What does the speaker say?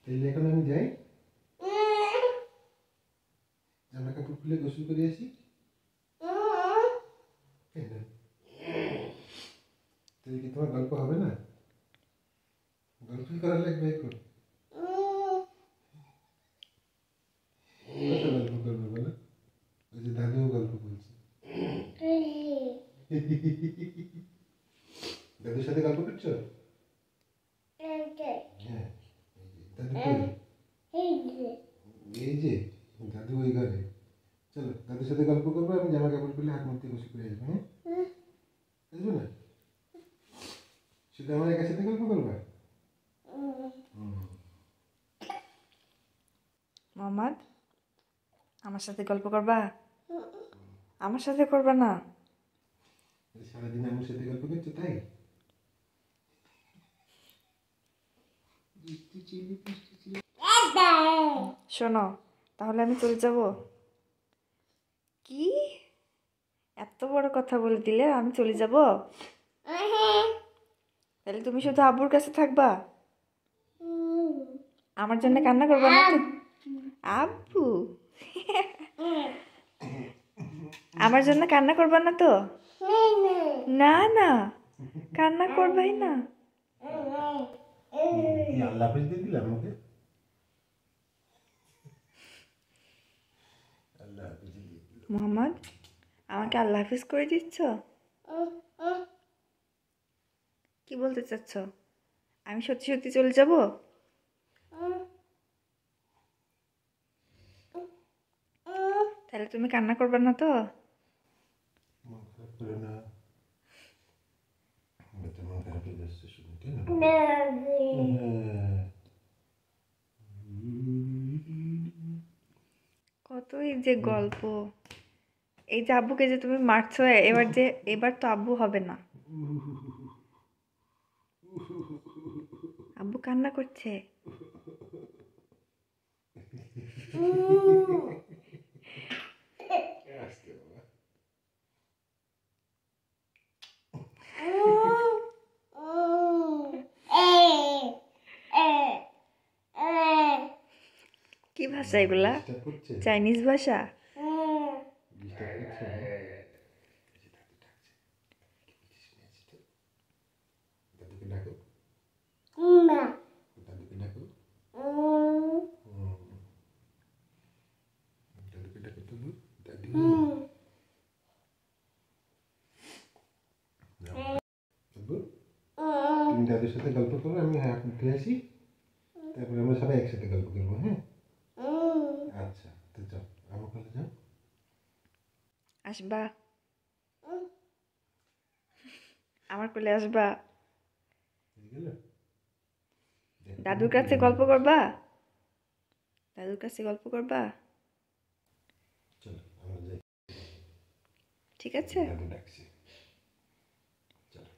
তাহলে এখন আমি যাই, জামা কাপড় খুলে গোসল করে আসি। তাহলে কি তোমার গল্প হবে না? গল্পই করা লাগবে এখন। কত গল্প করবে বলো? ওই যে দাদুও গল্প বলছে। দাদুর সাথে গল্প করছো? হ্যাঁ, দাদু কই? এই যে দাদু ওই ঘরে। চলো দাদুর সাথে গল্প করবো, আমি জামা কাপড় খুলে হাত মুখ দিয়ে গোসল করে আসবো। হ্যাঁ, আসবো না? শুধু আমার একার সাথে গল্প করবা? মোহাম্মদ, আমার সাথে গল্প করবা? আমার সাথে করবা না? সারাদিন আমার সাথে গল্প করছো তাই? শোনো, তাহলে আমি চলে যাব। কি এত বড় কথা বলে দিলে আমি চলে যাব? তাহলে তুমি শুধু আব্বুর কাছে থাকবা? আমার জন্য কান্না করবা না তো? আব্বু, আমার জন্য কান্না করবা না তো? না না, কান্না করবাই না। আল্লাহ হাফেজ দিয়ে দিলাম ওকে। আল্লাহ হাফেজ দিয়ে দিলাম। মোহাম্মদ, আমাকে আল্লাহ হাফিজ করে দিচ্ছ? কি বলতে চাচ্ছ? আমি সত্যি সত্যি চলে যাব? তাহলে তুমি কান্না করবে না তো? মন খারাপ করে না, মন খারাপ হয়ে যাচ্ছে শুনে, কেন? কতই যে গল্প। এই যে আব্বুকে যে তুমি মারছো, এবার তো আব্বু হবে না। আব্বু কান্না করছে। কি ভাষা এগুলা? চাইনিজ ভাষা? দাদুকে ডাকো, দাদুকে ডাকো, দাদুকে ডাকো তবু, দাদু। তবু তুমি দাদুর সাথে গল্প করো, আমি হাত মুখে আসি, তারপরে আমরা সবাই একসাথে গল্প করবো। হ্যাঁ, আচ্ছা, তো যাও আমার কাছে যাও। আসবা? আমার কোলে আসবা? দাদুর কাছে গল্প করবা? দাদুর কাছে গল্প করবা? চলো আমরা যাই, ঠিক আছে। দাদু ডাকছে। চলো।